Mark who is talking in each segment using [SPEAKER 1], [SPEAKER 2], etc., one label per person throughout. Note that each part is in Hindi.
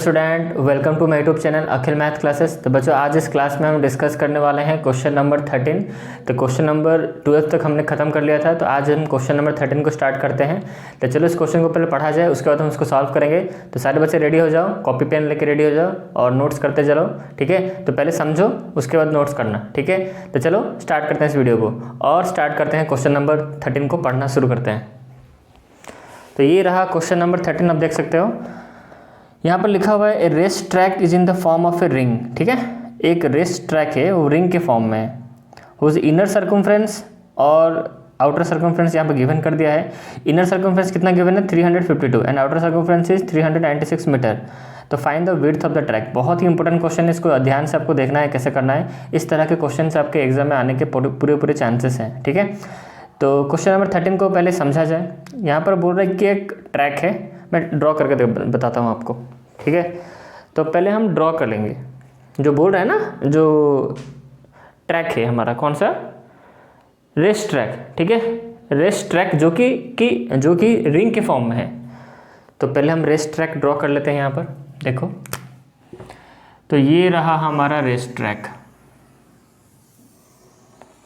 [SPEAKER 1] Student welcome to my YouTube channel Akhil math classes. तो बच्चों आज इस क्लास में हम डिस्कस करने वाले हैं क्वेश्चन नंबर 13। तो क्वेश्चन नंबर 12 तक हमने खत्म कर लिया था, तो आज हम क्वेश्चन नंबर 13 को स्टार्ट करते हैं। तो चलो इस क्वेश्चन को पहले पढ़ा जाए, उसके बाद हम उसको सॉल्व करेंगे। तो सारे बच्चे रेडी हो जाओ, कॉपी पेन लेके रेडी हो जाओ और नोट्स करते चलो, ठीक है। तो पहले समझो, उसके बाद नोट्स करना, ठीक है। तो चलो स्टार्ट करते हैं इस वीडियो को और स्टार्ट करते हैं क्वेश्चन नंबर 13 को पढ़ना शुरू करते हैं। तो ये रहा क्वेश्चन नंबर 13, आप देख सकते हो यहाँ पर लिखा हुआ है a race track is in the form of a ring, ठीक है। एक रेस ट्रैक है, वो रिंग के फॉर्म में है। हुज इनर सर्कमफ्रेंस और आउटर सर्कमफ्रेंस यहाँ पर गिवन कर दिया है। इनर सर्कमफ्रेंस कितना गिवन है 352 and outer circumference is 396 metre. तो find the width of the track. बहुत ही इंपॉर्टेंट क्वेश्चन है, इसको ध्यान से आपको देखना है कैसे करना है। इस तरह के क्वेश्चन से आपके एग्जाम में आने के पूरे चांसेस हैं, ठीक है। तो क्वेश्चन नंबर 13 को पहले समझा जाए। यहाँ पर बोल रहे हैं कि एक ट्रैक है, मैं ड्रॉ करके बताता हूँ आपको, ठीक है। तो पहले हम ड्रॉ कर लेंगे। जो बोल रहे हैं ना, जो ट्रैक है हमारा कौन सा, रेस ट्रैक, ठीक है। रेस ट्रैक जो कि रिंग के फॉर्म में है। तो पहले हम रेस ट्रैक ड्रॉ कर लेते हैं यहाँ पर, देखो। तो ये रहा हमारा रेस ट्रैक।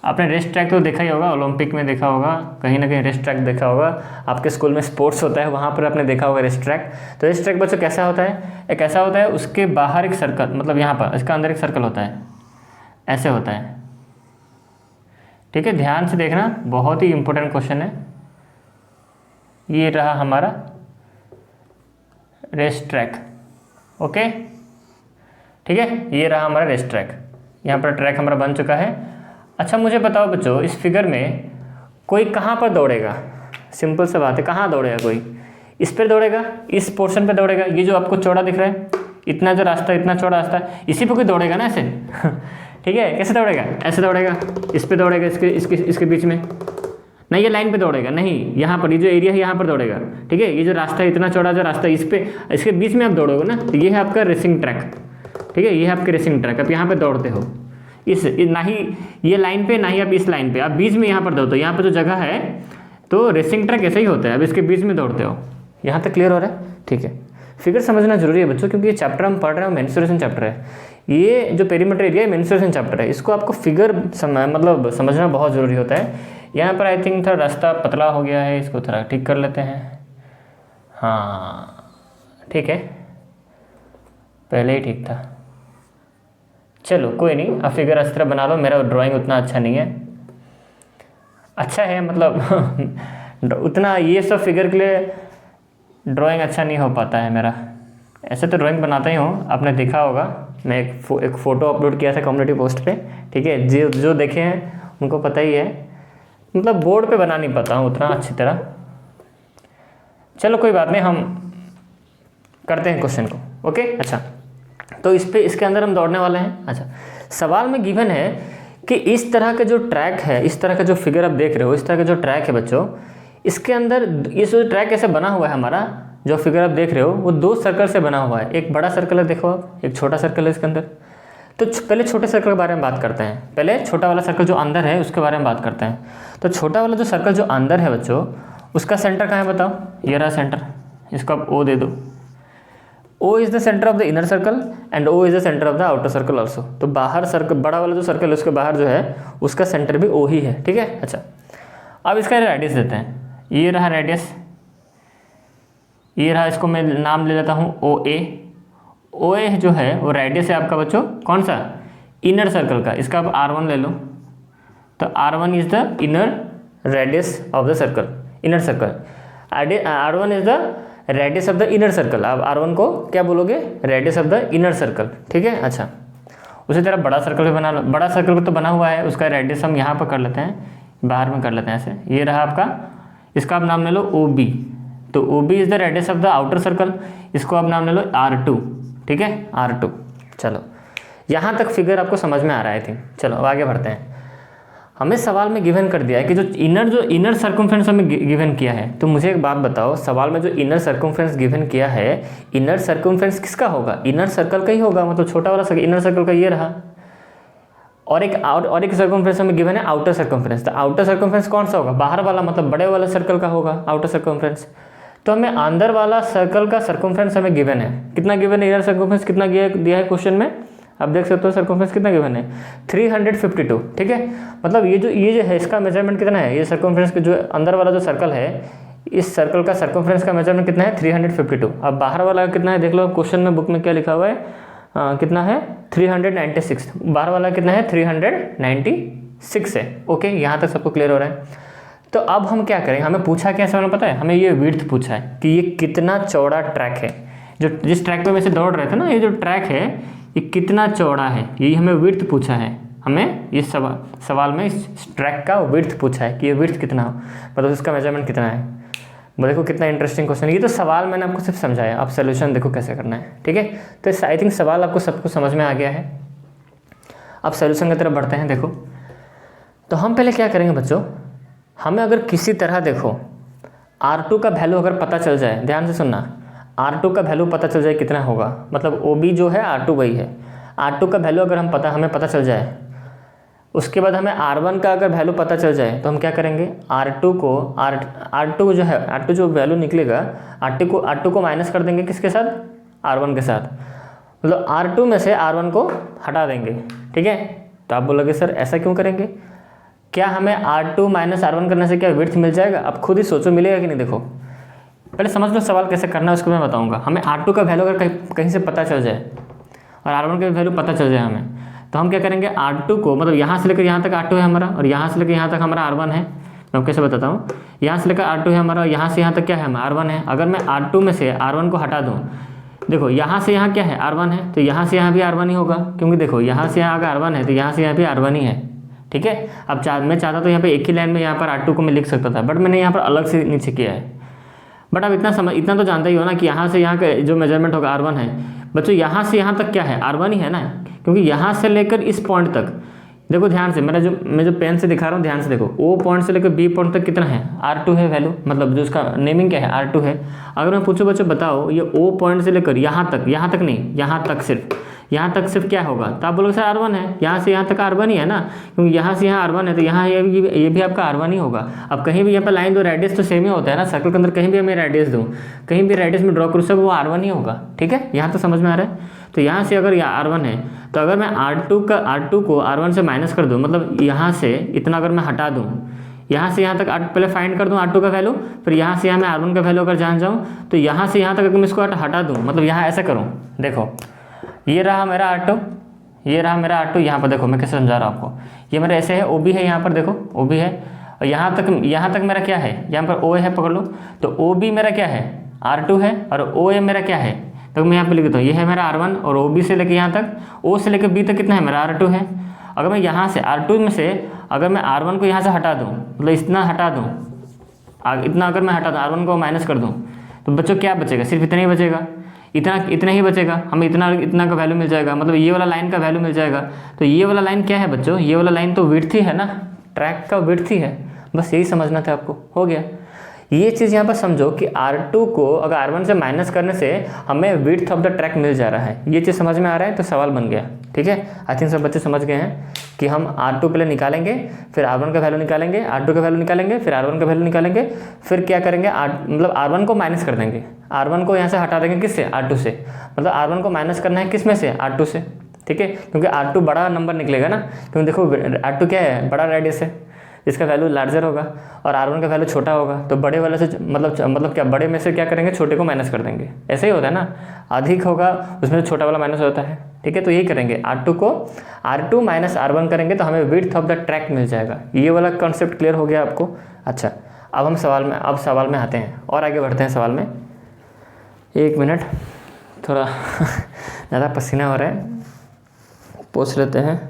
[SPEAKER 1] आपने रेस ट्रैक तो देखा ही होगा, ओलंपिक में देखा होगा, कहीं ना कहीं रेस ट्रैक देखा होगा। आपके स्कूल में स्पोर्ट्स होता है, वहाँ पर आपने देखा होगा रेस ट्रैक। तो रेस ट्रैक बच्चों कैसा होता है, एक ऐसा होता है उसके बाहर एक सर्कल, मतलब यहाँ पर इसका अंदर एक सर्कल होता है, ऐसे होता है, ठीक है। ध्यान से देखना, बहुत ही इंपॉर्टेंट क्वेश्चन है। ये रहा हमारा रेस ट्रैक, ओके, ठीक है। ये रहा हमारा रेस ट्रैक, यहाँ पर ट्रैक हमारा बन चुका है। अच्छा मुझे बताओ बच्चों, इस फिगर में कोई कहाँ पर दौड़ेगा? सिंपल सा बात है, कहाँ दौड़ेगा कोई? इस पर दौड़ेगा, इस पोर्शन पे दौड़ेगा। ये जो आपको चौड़ा दिख रहा है, इतना जो रास्ता, इतना चौड़ा रास्ता, इसी पे कोई दौड़ेगा ना, ऐसे ठीक है। कैसे दौड़ेगा? ऐसे दौड़ेगा, इस पे दौड़ेगा, इसके बीच में नहीं, ये लाइन पे दौड़ेगा नहीं, यहाँ पर ये जो एरिया है यहाँ पर दौड़ेगा, ठीक है। ये जो रास्ता है, इतना चौड़ा जो रास्ता, इसके बीच में आप दौड़ोगे ना, तो ये है आपका रेसिंग ट्रैक, ठीक है। ये है आपके रेसिंग ट्रैक। आप यहाँ पर दौड़ते हो, ना ही ये लाइन पे, ना ही आप इस लाइन पे, आप बीच में यहाँ पर दौड़ते हो। यहाँ पे जो जगह है, तो रेसिंग ट्रैक ऐसे ही होता है। अब इसके बीच में दौड़ते हो। यहाँ तक क्लियर हो रहा है? ठीक है। फिगर समझना जरूरी है बच्चों, क्योंकि ये चैप्टर हम पढ़ रहे हैं, मेंस्ट्रुएशन चैप्टर है। ये जो पेरीमीटर एरिया है मेंस्ट्रुएशन चैप्टर है, इसको आपको फिगर मतलब समझना बहुत ज़रूरी होता है। यहाँ पर आई थिंक थोड़ा रास्ता पतला हो गया है, इसको थोड़ा ठीक कर लेते हैं। हाँ ठीक है, पहले ही ठीक था, चलो कोई नहीं। आप फिगर इस तरह बना लो। मेरा ड्राइंग उतना अच्छा नहीं है, अच्छा है मतलब उतना ये सब फिगर के लिए ड्राइंग अच्छा नहीं हो पाता है मेरा। ऐसे तो ड्राइंग बनाता ही हूँ, आपने देखा होगा। मैं एक फ़ोटो अपलोड किया था कम्युनिटी पोस्ट पे, ठीक है। जो देखे हैं उनको पता ही है, मतलब बोर्ड पे बना नहीं पाता हूँ उतना अच्छी तरह। चलो कोई बात नहीं, हम करते हैं क्वेश्चन को, ओके। अच्छा, तो इसके अंदर हम दौड़ने वाले हैं। अच्छा, सवाल में गिवन है कि इस तरह का जो ट्रैक है, इस तरह का जो फिगर आप देख रहे हो, इस तरह का जो ट्रैक है बच्चों, इसके अंदर ये जो ट्रैक ऐसे बना हुआ है हमारा, जो फिगर आप देख रहे हो वो दो सर्कल से बना हुआ है। एक बड़ा सर्कल है, देखो आप, एक छोटा सर्कल है इसके अंदर। तो पहले छोटे सर्कल के बारे में बात करते हैं। पहले छोटा वाला सर्कल जो अंदर है उसके बारे में बात करते हैं। तो छोटा वाला जो सर्कल जो अंदर है बच्चों, उसका सेंटर कहाँ है बताओ? ये रहा सेंटर, इसको आप O दे दो। O is the centre of the inner circle and O is the centre of the outer circle also. तो बाहर सर्कल, बड़ा वाला जो सर्कल है उसके बाहर जो है उसका सेंटर भी O ही है, ठीक है। अच्छा, अब इसका रेडियस देते हैं। ये रहा रेडियस, ये रहा, इसको मैं नाम ले लेता हूँ OA। OA जो है वो रेडियस है आपका बच्चों, कौन सा? इनर सर्कल का। इसका आप R1 ले लो। तो R1 is the inner radius of the circle, inner circle. R1 is the radius of the inner circle. आप R1 को क्या बोलोगे? Radius of the inner circle, ठीक है। अच्छा, उसी तरह बड़ा सर्कल भी बना लो। बड़ा सर्कल तो बना हुआ है, उसका रेडियस हम यहाँ पर कर लेते हैं, बाहर में कर लेते हैं ऐसे। ये रहा आपका, इसका आप नाम ले लो OB। तो OB is the radius of the outer circle, इसको आप नाम ले लो R2, ठीक है, R2। चलो यहाँ तक फिगर आपको समझ में आ रहा है आई थिंक। चलो अब आगे बढ़ते हैं। हमें सवाल में गिवन कर दिया है कि जो इनर सर्कमफ्रेंस हमें गिवन किया है। तो मुझे एक बात बताओ, सवाल में जो इनर सर्कमफ्रेंस गिवन किया है, इनर सर्कमफ्रेंस किसका होगा? इनर सर्कल का ही होगा, मतलब छोटा वाला सर्कल, इनर सर्कल का ये रहा। और एक सर्कमफ्रेंस हमें गिवन है आउटर सर्कमफ्रेंस। तो आउटर सर्कमफ्रेंस कौन सा होगा? बाहर वाला, मतलब बड़े वाला सर्कल का होगा आउटर सर्कमफ्रेंस। तो हमें अंदर वाला सर्कल का सर्कमफ्रेंस हमें गिवन है, कितना गिवन है, इनर सर्कमफ्रेंस कितना दिया है क्वेश्चन में, आप देख सकते हो सर्कमफ्रेंस कितना गिवन है 352, ठीक है। मतलब ये जो है इसका मेजरमेंट कितना है, ये सर्कमफ्रेंस का जो अंदर वाला जो सर्कल है, इस सर्कल का सर्कमफ्रेंस का मेजरमेंट कितना है 352। अब बाहर वाला कितना है देख लो क्वेश्चन में, बुक में क्या लिखा हुआ है, कितना है 396, बाहर वाला कितना है 396 है। ओके, यहाँ तक सबको क्लियर हो रहा है। तो अब हम क्या करें, हमें पूछा क्या सवाल पता है, हमें ये विड्थ पूछा है कि ये कितना चौड़ा ट्रैक है, जो जिस ट्रैक पे वैसे दौड़ रहे थे ना, ये जो ट्रैक है ये कितना चौड़ा है, यही हमें विड्थ पूछा है। हमें ये सवाल में इस ट्रैक का विड्थ पूछा है कि ये विड्थ कितना हो, मतलब इसका मेजरमेंट कितना है। देखो कितना इंटरेस्टिंग क्वेश्चन है। ये तो सवाल मैंने आपको सिर्फ समझाया, अब सोल्यूशन देखो कैसे करना है, ठीक है। तो आई थिंक सवाल आपको सबको समझ में आ गया है। अब सोल्यूशन की तरफ बढ़ते हैं। देखो तो हम पहले क्या करेंगे बच्चों, हमें अगर किसी तरह देखो R2 का वैल्यू अगर पता चल जाए, ध्यान से सुनना, R2 का वैल्यू पता चल जाए कितना होगा, मतलब OB जो है R2 वही है, R2 का वैल्यू अगर हमें पता चल जाए, उसके बाद हमें R1 का अगर वैल्यू पता चल जाए तो हम क्या करेंगे, R2 जो है, R2 जो वैल्यू निकलेगा, R2 को माइनस कर देंगे किसके साथ, R1 के साथ, मतलब R2 में से R1 को हटा देंगे, ठीक है। तो आप बोलोगे सर ऐसा क्यों करेंगे, क्या हमें R2 माइनस R1 करने से क्या विड्थ मिल जाएगा, अब खुद ही सोचो मिलेगा कि नहीं। देखो पहले समझ लो सवाल कैसे करना है, उसको मैं बताऊँगा। हमें R2 का वैल्यू अगर कहीं से पता चल जाए और R1 का वैल्यू पता चल जाए हमें, तो हम क्या करेंगे, R2 को, मतलब यहाँ से लेकर यहाँ तक R2 है हमारा, और यहाँ से लेकर यहाँ तक हमारा R1 है। मैं कैसे बताता हूँ, यहाँ से लेकर R2 है हमारा, यहाँ से यहाँ तक क्या है R1 है। अगर मैं R2 में से R1 को हटा दूँ, देखो यहाँ से यहाँ क्या है R1 है, तो यहाँ से यहाँ भी R1 ही होगा, क्योंकि देखो यहाँ से यहाँ अगर R1 है तो यहाँ से यहाँ भी R1 ही है, ठीक है। अब मैं चाहता तो यहाँ पे एक ही लाइन में यहाँ पर R2 को मैं लिख सकता था, बट मैंने यहाँ पर अलग से नीचे किया है। बट अब इतना तो जानते ही हो ना कि यहाँ से यहाँ का जो मेजरमेंट होगा R1 है। बच्चों यहाँ से यहाँ तक क्या है R1 ही है ना, क्योंकि यहाँ से लेकर इस पॉइंट तक, देखो ध्यान से, मैं जो पेन से दिखा रहा हूँ ध्यान से देखो, O पॉइंट से लेकर B पॉइंट तक कितना है R2 है वैल्यू, मतलब जो उसका नेमिंग क्या है R2 है। अगर मैं पूछूं बच्चों बताओ ये O पॉइंट से लेकर यहाँ तक नहीं, यहाँ तक सिर्फ क्या होगा, तो आप बोलोगे सर R1 है, यहाँ से यहाँ तक R1 ही है ना, क्योंकि यहाँ से यहाँ R1 है तो यहाँ ये भी आपका R1 ही होगा। अब कहीं भी यहाँ पर लाइन दो, रेडियस तो सेम ही होता है ना, सर्कल के अंदर कहीं भी हमें रेडियस दूँ, कहीं भी रेडियस में ड्रॉ करूँ, सब वो R1 ही होगा, ठीक है। यहाँ तो समझ में आ रहा है। तो यहाँ से अगर R1 है, तो अगर मैं R2 को R1 से माइनस कर दूँ, मतलब यहाँ से इतना अगर मैं हटा दूँ, यहाँ से यहाँ तक पहले फाइंड कर दूँ R2 का वैल्यू, फिर यहाँ से यहाँ मैं R1 का वैल्यू अगर जान जाऊँ, तो यहाँ से यहाँ तक अगर मैं इसको हटा दूँ, मतलब यहाँ ऐसा करूँ, देखो ये रहा मेरा R2, यहाँ पर देखो मैं कैसे समझा रहा हूँ आपको, ये मेरा ऐसे है, OB है यहाँ पर, देखो OB है, और यहाँ तक मेरा क्या है, यहाँ पर O है, पकड़ लो, तो OB मेरा क्या है R2 है, और OA मेरा क्या है, तो मैं यहाँ पे लिख देता हूँ, ये है मेरा R1, और OB से लेकर यहाँ तक, O से लेकर B तक कितना है मेरा R2 है। अगर मैं यहाँ से R2 में से अगर मैं R1 को यहाँ से हटा दूँ, मतलब इतना हटा दूँ, इतना अगर मैं हटा दूँ, R1 को माइनस कर दूँ, तो बच्चों क्या बचेगा, सिर्फ इतना ही बचेगा, इतना ही बचेगा, हमें इतना का वैल्यू मिल जाएगा, मतलब ये वाला लाइन का वैल्यू मिल जाएगा। तो ये वाला लाइन क्या है बच्चों, ये वाला लाइन तो विड्थ ही है ना, ट्रैक का विड्थ ही है, बस यही समझना था आपको, हो गया। ये चीज़ यहाँ पर समझो कि R2 को अगर R1 से माइनस करने से हमें विड्थ ऑफ द ट्रैक मिल जा रहा है, ये चीज़ समझ में आ रहा है, तो सवाल बन गया, ठीक है। आई थिंक सब बच्चे समझ गए हैं कि हम R2 पहले निकालेंगे, फिर R1 का वैल्यू निकालेंगे, R2 का वैल्यू निकालेंगे, फिर R1 का वैल्यू निकालेंगे, फिर क्या करेंगे मतलब R1 को माइनस कर देंगे, R1 को यहाँ से हटा देंगे किससे, R2 से, मतलब R1 को माइनस करना है किस में से, R2 से, ठीक है, क्योंकि R2 बड़ा नंबर निकलेगा ना, क्योंकि देखो R2 क्या है, बड़ा रेडियस है, इसका वैल्यू लार्जर होगा, और R1 का वैल्यू छोटा होगा, तो बड़े वाले से मतलब क्या, बड़े में से क्या करेंगे, छोटे को माइनस कर देंगे, ऐसे ही होता है ना, अधिक होगा उसमें छोटा वाला माइनस होता है, ठीक है। तो यही करेंगे, R2 को R2 माइनस R1 करेंगे तो हमें विड्थ ऑफ द ट्रैक मिल जाएगा। ये वाला कॉन्सेप्ट क्लियर हो गया आपको। अच्छा, अब हम सवाल में आते हैं और आगे बढ़ते हैं सवाल में। एक मिनट, थोड़ा ज़्यादा पसीना हो रहा है, पोंछ लेते हैं,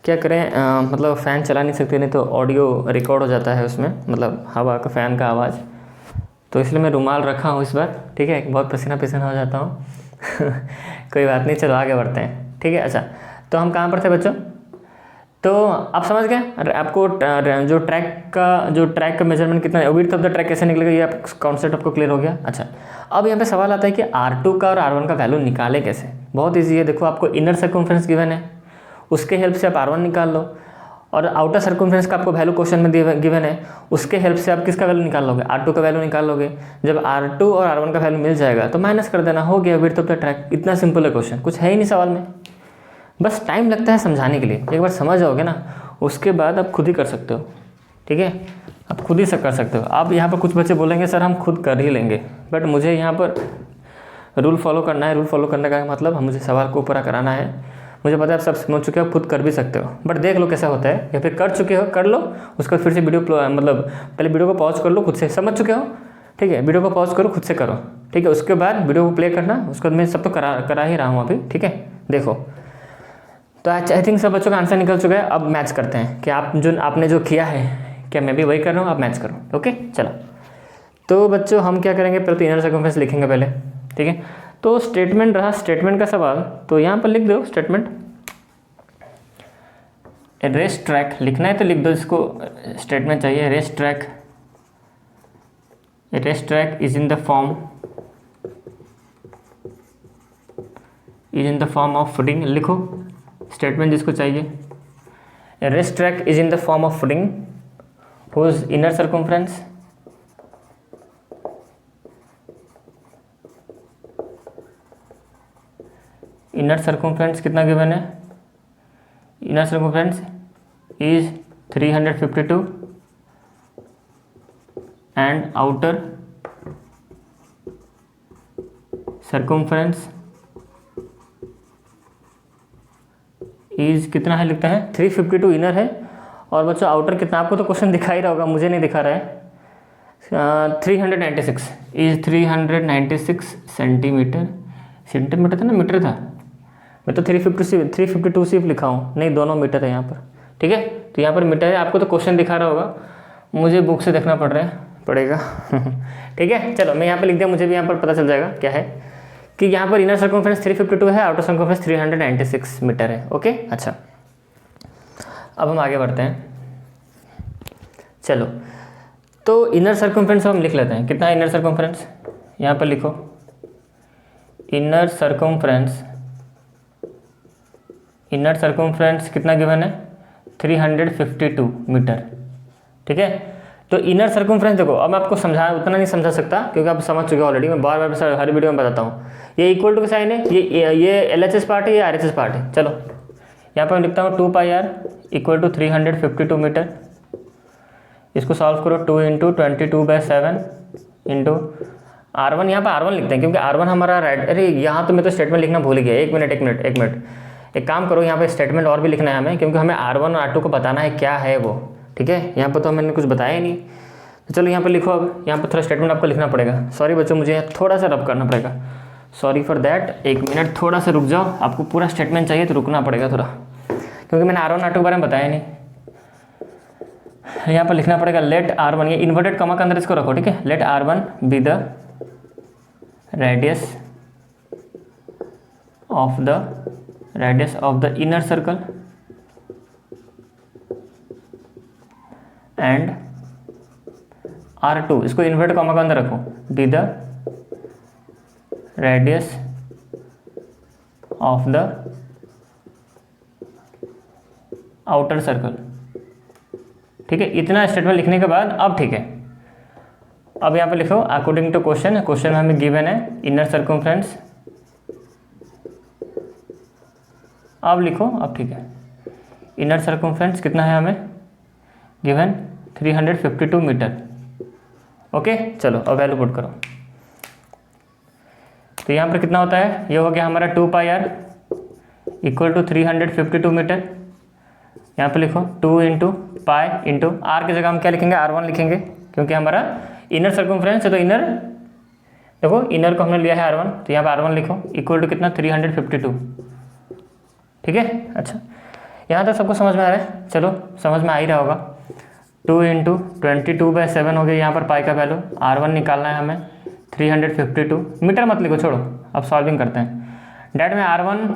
[SPEAKER 1] क्या करें, मतलब फ़ैन चला नहीं सकते, नहीं तो ऑडियो रिकॉर्ड हो जाता है उसमें, मतलब हवा का, फ़ैन का आवाज़, तो इसलिए मैं रुमाल रखा हूँ इस बार, ठीक है। बहुत पसीना हो जाता हूँ कोई बात नहीं, चलो आगे बढ़ते हैं, ठीक है। अच्छा, तो हम कहाँ पर थे बच्चों, तो आप समझ गए आपको जो ट्रैक का मेजरमेंट कितना है, विड्थ ऑफ द ट्रैक कैसे निकलेगा, ये कॉन्सेप्ट आपको क्लियर हो गया। अच्छा, अब यहाँ पे सवाल आता है कि R2 का और R1 का वैल्यू निकाले कैसे। बहुत ईजी है, देखो आपको इनर सर्कमफ्रेंस गिवन है, उसके हेल्प से आप R1 निकाल लो, और आउटर सर्कमफ्रेंस का आपको वैल्यू क्वेश्चन में गिवन है, उसके हेल्प से आप किसका वैल्यू निकाल लोगे, R2 का वैल्यू निकाल लोगे। जब R2 और R1 का वैल्यू मिल जाएगा तो माइनस कर देना, हो गया विड्थ ऑफ द ट्रैक। इतना सिंपल है क्वेश्चन, कुछ है ही नहीं सवाल में, बस टाइम लगता है समझाने के लिए। एक बार समझ जाओगे ना उसके बाद आप खुद ही कर सकते हो, ठीक है, आप खुद ही कर सकते हो। आप यहाँ पर कुछ बच्चे बोलेंगे सर हम खुद कर ही लेंगे, बट मुझे यहाँ पर रूल फॉलो करना है। रूल फॉलो करने का मतलब मुझे सवाल को पूरा कराना है। मुझे पता है आप सब समझ चुके हो, खुद कर भी सकते हो, बट देख लो कैसा होता है, या फिर कर चुके हो कर लो, उसका फिर से वीडियो मतलब पहले वीडियो को पॉज कर लो, खुद से समझ चुके हो, ठीक है, वीडियो को पॉज करो, खुद से करो, ठीक है, उसके बाद वीडियो को प्ले करना, उसके बाद मैं सब तो करा ही रहा हूँ अभी, ठीक है। देखो तो आई थिंक सब बच्चों का आंसर निकल चुका है। अब मैच करते हैं कि आपने जो किया है क्या मैं भी वही कर रहा हूँ, आप मैच करो, ओके। चलो तो बच्चों हम क्या करेंगे, पहले तो इनर सर्कमफ्रेंस लिखेंगे पहले, ठीक है। तो स्टेटमेंट रहा, स्टेटमेंट का सवाल, तो यहाँ पर लिख दो स्टेटमेंट, रेस ट्रैक लिखना है तो लिख दो, इसको स्टेटमेंट चाहिए, race track is in the form of footing, लिखो स्टेटमेंट जिसको चाहिए। Race track is in the form of footing whose inner circumference कितना गिवन है, inner circumference is 352 and outer circumference is कितना है, लिखते हैं 352 इनर है। और बच्चों आउटर कितना, आपको तो क्वेश्चन दिखा ही रहा होगा, मुझे नहीं दिखा रहा है। 396 इज 396 सेंटीमीटर था ना, मीटर था, मैं तो 352 सिर्फ लिखा हूँ, नहीं दोनों मीटर है यहाँ पर, ठीक है। तो यहाँ पर मीटर है, आपको तो क्वेश्चन दिखा रहा होगा, मुझे बुक से देखना पड़ेगा ठीक है। चलो मैं यहाँ पर लिख दिया, मुझे भी यहाँ पर पता चल जाएगा क्या है कि यहाँ पर इनर सर्कमफ्रेंस 352 है, आउटर सर्कमफ्रेंस 396 मीटर है, ओके। अच्छा अब हम आगे बढ़ते हैं, चलो तो इनर सर्कमफ्रेंस हम लिख लेते हैं, कितना है इनर सर्कमफ्रेंस, यहाँ पर लिखो इनर सर्कमफ्रेंस कितना गिवन है, 352 मीटर, ठीक है। तो इनर सर्कमफ्रेंस देखो, अब मैं आपको उतना नहीं समझा सकता क्योंकि आप समझ चुके हो ऑलरेडी, मैं बार बार हर वीडियो में बताता हूँ। ये इक्वल टू का साइन है, ये LHS पार्ट है, ये RHS पार्ट है। चलो यहाँ पर मैं लिखता हूँ 2πr इक्वल टू 352 मीटर, इसको सॉल्व करो, 2 × 22/7 इंटू R1, यहाँ पर R1 लिखते हैं क्योंकि R1 हमारा राइट, अरे यहाँ तो मैं तो स्टेटमेंट लिखना भूल गया, एक मिनट, एक काम करो, यहाँ पे स्टेटमेंट और भी लिखना है हमें, क्योंकि हमें R1 और R2 को बताना है क्या है वो, ठीक है। यहाँ पर तो मैंने कुछ बताया ही नहीं, तो चलो यहाँ पर लिखो। अब यहाँ पर थोड़ा स्टेटमेंट आपको लिखना पड़ेगा, सॉरी बच्चों मुझे थोड़ा सा रब करना पड़ेगा, सॉरी फॉर दैट। एक मिनट थोड़ा सा रुक जाओ, आपको पूरा स्टेटमेंट चाहिए तो रुकना पड़ेगा थोड़ा, क्योंकि मैंने R1 R2 के बारे में बताया नहीं। यहाँ पर लिखना पड़ेगा लेट R1, ये इन्वर्टेड कॉमा के अंदर इसको रखो, ठीक है। Let R1 be the radius of the inner circle and R2, इसको इन्वर्टेड कॉमा के अंदर रखो, be the radius of the outer circle, ठीक है। इतना स्टेटमेंट लिखने के बाद अब ठीक है, अब यहाँ पे लिखो अकॉर्डिंग टू क्वेश्चन में हमें गिवन है इनर सर्कमफ्रेंस, अब लिखो, अब ठीक है, इनर सर्कमफ्रेंस कितना है हमें गिवन 352 मीटर, ओके। चलो अब वैल्यू पुट करो, तो यहाँ पर कितना होता है, ये हो गया हमारा 2πr इक्वल टू 352 मीटर। यहाँ पे लिखो 2 × पाई इंटू R की जगह हम क्या लिखेंगे, R1 लिखेंगे, क्योंकि हमारा इनर सर्कमफ्रेंस है, तो इनर देखो, इनर को हमने लिया है R1, तो यहाँ पे R1 लिखो इक्वल टू कितना 352, ठीक है। अच्छा यहाँ तक सबको समझ में आ रहा है, चलो समझ में आ ही रहा होगा। 2 × 22/7 हो गया, यहाँ पर पाई का वैल्यू, R1 निकालना है हमें 352 मीटर, मत लिखो, छोड़ो, अब सॉल्विंग करते हैं। डैट में R1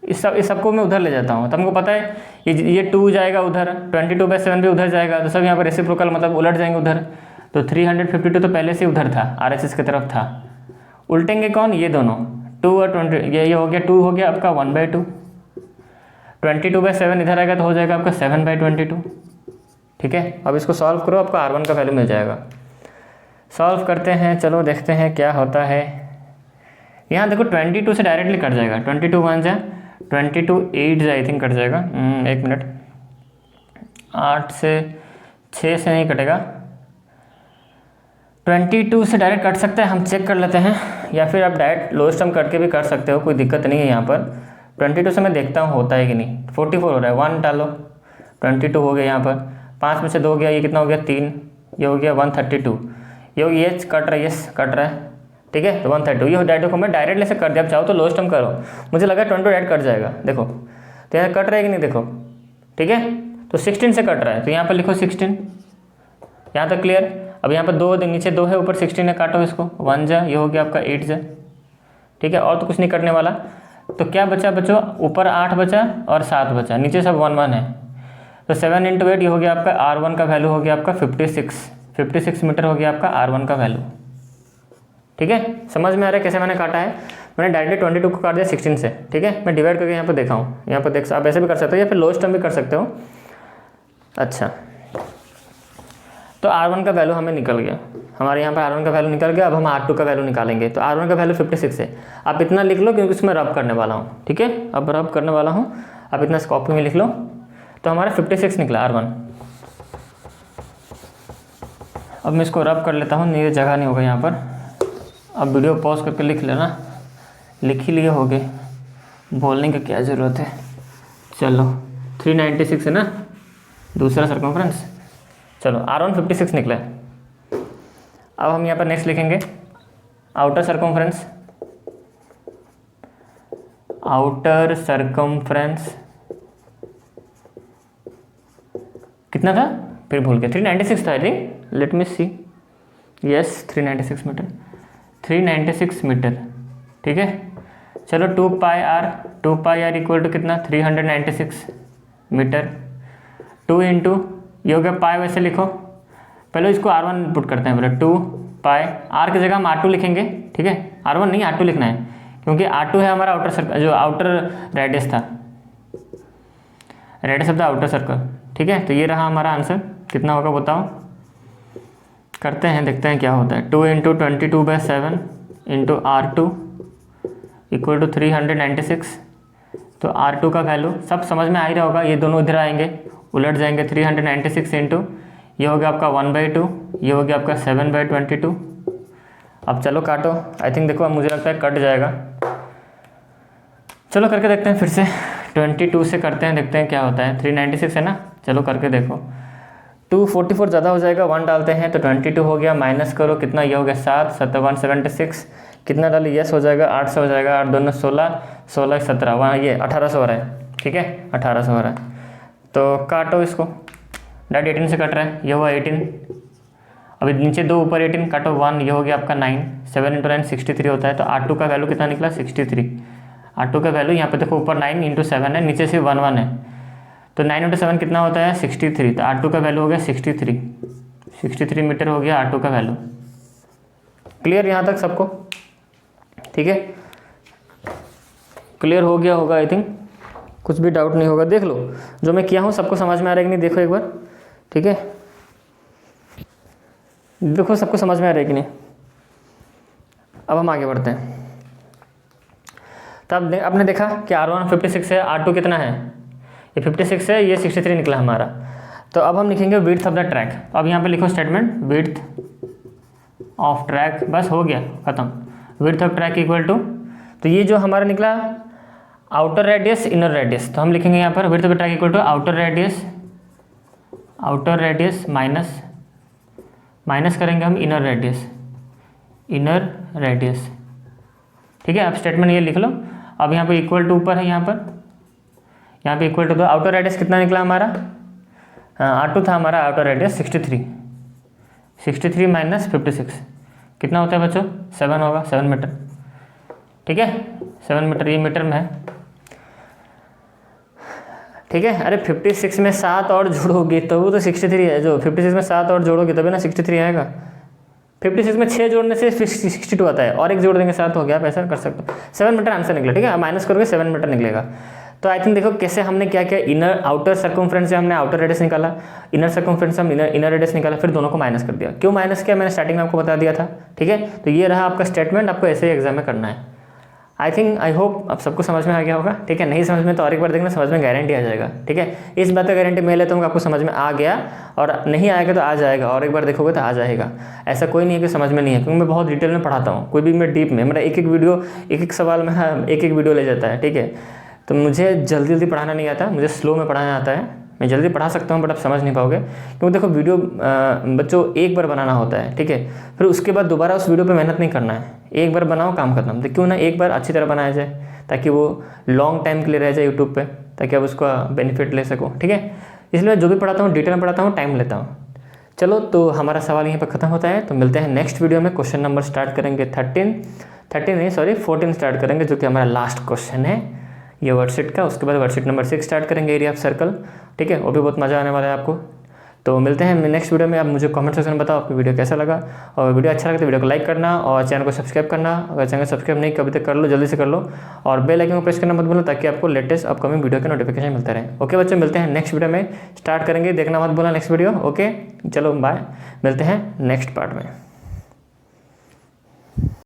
[SPEAKER 1] इस सबको मैं उधर ले जाता हूँ, तो हमको पता है ये 2 जाएगा उधर, 22/7 भी उधर जाएगा, तो सब यहाँ पर रेसिप्रोकल मतलब उलट जाएंगे उधर, तो 352 तो पहले से उधर था, RHS की तरफ था, उल्टेंगे कौन, ये दोनों 2 और 20, ये हो गया 2 हो गया आपका 1/2, 22/7 इधर आएगा तो हो जाएगा आपका 7/22। ठीक है, अब इसको सॉल्व करो, आपको R1 का वैल्यू मिल जाएगा। सॉल्व करते हैं, चलो देखते हैं क्या होता है। यहाँ देखो 22 से डायरेक्टली कट जाएगा, 22 1 जा 22 8 जा आई थिंक कट जाएगा। 1 मिनट, 8 से 6 से नहीं कटेगा, 22 से डायरेक्ट कट सकता है, हम चेक कर लेते हैं, या फिर आप डायरेक्ट लोएस्ट टर्म कट के भी कर सकते हो, कोई दिक्कत नहीं है यहाँ पर। 22 से मैं देखता हूँ होता है कि नहीं। 44 हो रहा है, 1 डालो, 22 हो गया यहाँ पर, 5 में से 2 गया, ये कितना हो गया 3, ये हो गया 132, ये कट रहा है, ये कट रहा है। ठीक है, तो 132 ये डायरेक्ट को मैं डायरेक्ट से कर दिया। आप चाहो तो लोएस्ट टर्म करो, मुझे लगा 22 डायरेक्ट कट जाएगा, देखो तो यहाँ कट रहा है कि नहीं, देखो। ठीक है, तो 16 से कट रहा है, तो यहाँ पर लिखो 16, यहाँ तक क्लियर। अब यहाँ पर 2 नीचे 2 है, ऊपर 16 है, काटो इसको, 1 जा, ये हो गया आपका 8 जा। ठीक है, और तो कुछ नहीं करने वाला। तो क्या बचा बच्चों, ऊपर 8 बचा और 7 बचा, नीचे सब 1 1 है, तो 7 × 8 ये हो गया आपका R1 का वैल्यू हो गया आपका 56 मीटर हो गया आपका R1 का वैल्यू। ठीक है, समझ में आ रहा है कैसे मैंने काटा है। मैंने डायरेक्टली 22 को काट दिया 16 से। ठीक है, मैं डिवाइड करके यहाँ पर देखा हूँ, यहाँ पर देख, आप ऐसे भी कर सकते हो या फिर लोएस्ट टर्म भी कर सकते हो। अच्छा, तो R1 का वैल्यू हमें निकल गया, हमारे यहाँ पर R1 का वैल्यू निकल गया। अब हम R2 का वैल्यू निकालेंगे, तो R1 का वैल्यू 56 है। आप इतना लिख लो क्योंकि उसमें रब करने वाला हूँ। ठीक है, अब रब करने वाला हूँ, आप इतना कॉपी में लिख लो। तो हमारा 56 निकला R1। अब मैं इसको रब कर लेता हूँ, नहीं जगह नहीं होगा यहाँ पर। अब वीडियो पॉज करके लिख लेना, लिख ही लिए होगे, बोलने की क्या ज़रूरत है। चलो 396 है ना दूसरा सर्कमफ्रेंस। चलो R1 56 निकला है। अब हम यहाँ पर नेक्स्ट लिखेंगे आउटर सर्कमफ्रेंस। आउटर सर्कमफ्रेंस कितना था, फिर भूल गया, 396 था I think, let me see, yes 396 meter, 396 meter. ठीक है, चलो 2πr इक्वल टू कितना, 396 मीटर। 2 इंटू ये हो गया पाई, वैसे लिखो, पहले इसको R1 पुट करते हैं, पहले 2π, R की जगह हम R2 लिखेंगे। ठीक है, R1 नहीं R2 लिखना है, क्योंकि R2 है हमारा आउटर सर्कल, जो आउटर रेडियस था, radius of the outer circle. ठीक है, तो ये रहा हमारा आंसर, कितना होगा बताओ, करते हैं, देखते हैं क्या होता है। 2 × 22/7 इंटू R2 इक्वल टू 396। तो R2 का वैल्यू सब समझ में आ ही रहा होगा, ये दोनों इधर आएंगे, उलट जाएंगे, 396 इंटू ये हो गया आपका 1/2, ये हो गया आपका 7/22। अब चलो काटो, आई थिंक देखो अब मुझे लगता है कट जाएगा। चलो करके देखते हैं फिर से, 22 से करते हैं, देखते हैं क्या होता है। 396 है ना, चलो करके देखो। 244 ज़्यादा हो जाएगा, 1 डालते हैं तो 22 हो गया, माइनस करो कितना, ये हो गया 7 176, कितना डाले, यस हो जाएगा, 8 से हो जाएगा, 8 2 16, 16 17, वहाँ ये 1800 हो रहा है। ठीक है, 1800 हो रहा है, तो काटो इसको, डायरेक्ट 18 से कट रहा है, ये हुआ 18, अभी नीचे 2 ऊपर 18, काटो 1, ये हो गया आपका 9, 7 × 9 63 होता है। तो R2 का वैल्यू कितना निकला, 63। R2 का वैल्यू यहाँ पे देखो, ऊपर 9 × 7 है, नीचे से 1 1 है, तो 9 × 7 कितना होता है, 63। तो R2 का वैल्यू हो गया 63 मीटर हो गया R2 का वैल्यू। क्लियर यहाँ तक सबको, ठीक है, क्लियर हो गया होगा आई थिंक, कुछ भी डाउट नहीं होगा। देख लो जो मैं किया हूँ सबको समझ में आ रहा है कि नहीं, देखो एक बार, ठीक है, देखो सबको समझ में आ रहा है कि नहीं। अब हम आगे बढ़ते हैं। तब आपने देखा कि R1 56 है, R2 कितना है, ये 56 है, ये 63 निकला हमारा। तो अब हम लिखेंगे विड्थ ऑफ द ट्रैक। अब यहाँ पे लिखो स्टेटमेंट, विड्थ ऑफ ट्रैक, बस हो गया खत्म। Width of track equal to, तो ये जो हमारा निकला आउटर रेडियस इनर रेडियस, तो हम लिखेंगे यहाँ पर width of the track equal to outer radius minus करेंगे हम इनर रेडियस। ठीक है, अब स्टेटमेंट ये लिख लो। अब यहाँ पे इक्वल टू ऊपर है, यहाँ पे इक्वल टू, तो आउटर रेडियस कितना निकला हमारा, R2 था हमारा आउटर रेडियस 63 माइनस 56 कितना होता है बच्चों, 7 होगा, 7 मीटर। ठीक है, 7 मीटर, ये मीटर में है। ठीक है, अरे 56 में 7 और जोड़ोगे तो वो तो 63 है, जो 56 में 7 और जोड़ोगे तभी ना 63 आएगा। 56 में 6 जोड़ने से 62 आता है, और एक जोड़ देंगे 7 हो गया, आप ऐसा कर सकते हो। 7 मीटर आंसर निकला। ठीक है, माइनस करोगे 7 मीटर निकलेगा। तो आई थिंक देखो कैसे हमने क्या किया, इनर आउटर सर्कमफ्रेंस से हमने आउटर रेडियस निकाला, इनर सर्कमफ्रेंस से हम इनर रेडियस निकाला, फिर दोनों को माइनस कर दिया। क्यों माइनस किया मैंने स्टार्टिंग में आपको बता दिया था, ठीक है। तो ये रहा आपका स्टेटमेंट, आपको ऐसे ही एग्जाम में करना है। आई थिंक आई होप अब सबको समझ में आ गया होगा, ठीक है। नहीं समझ में तो और एक बार देखना, समझ में गारंटी आ जाएगा, ठीक है। इस बात का गारंटी मैं लेता हूँ कि आपको समझ में आ गया, और नहीं आएगा तो आ जाएगा, और एक बार देखोगे तो आ जाएगा। ऐसा कोई नहीं है कि समझ में नहीं है, क्योंकि मैं बहुत डिटेल में पढ़ाता हूँ, कोई भी मैं डीप में, मेरा एक एक वीडियो, एक एक सवाल में एक एक वीडियो ले जाता है, ठीक है। तो मुझे जल्दी जल्दी पढ़ाना नहीं आता, मुझे स्लो में पढ़ाना आता है। मैं जल्दी पढ़ा सकता हूँ बट आप समझ नहीं पाओगे, क्योंकि देखो वीडियो बच्चों एक बार बनाना होता है, ठीक है। फिर उसके बाद दोबारा उस वीडियो पे मेहनत नहीं करना है, एक बार बनाओ काम खत्म। तो क्यों ना एक बार अच्छी तरह बनाया जाए, ताकि वो लॉन्ग टाइम के लिए रह जाए यूट्यूब पे, ताकि आप उसका बेनिफिट ले सको, ठीक है। इसलिए मैं जो भी पढ़ाता हूँ डिटेल में पढ़ाता हूँ, टाइम लेता हूँ। चलो तो हमारा सवाल यहीं पर ख़त्म होता है। तो मिलते हैं नेक्स्ट वीडियो में। क्वेश्चन नंबर स्टार्ट करेंगे 14 स्टार्ट करेंगे, जो कि हमारा लास्ट क्वेश्चन है ये वर्कशीट का। उसके बाद वर्कशीट नंबर 6 स्टार्ट करेंगे, एरिया ऑफ सर्कल, ठीक है। वो भी बहुत मज़ा आने वाला है आपको। तो मिलते हैं नेक्स्ट वीडियो में। आप मुझे कमेंट सेक्शन में बताओ आपको वीडियो कैसा लगा, और वीडियो अच्छा लगा तो वीडियो को लाइक करना और चैनल को सब्सक्राइब करना। अगर चैनल सब्सक्राइब नहीं कभी तक कर लो, जल्दी से कर लो, और बेल आइकन को प्रेस करना मत भूलो, ताकि आपको लेटेस्ट अपकमिंग वीडियो का नोटिफिकेशन मिलता रहे। ओके बच्चों, मिलते हैं नेक्स्ट वीडियो में। स्टार्ट करेंगे, देखना मत भूलना नेक्स्ट वीडियो। ओके चलो बाय, मिलते हैं नेक्स्ट पार्ट में।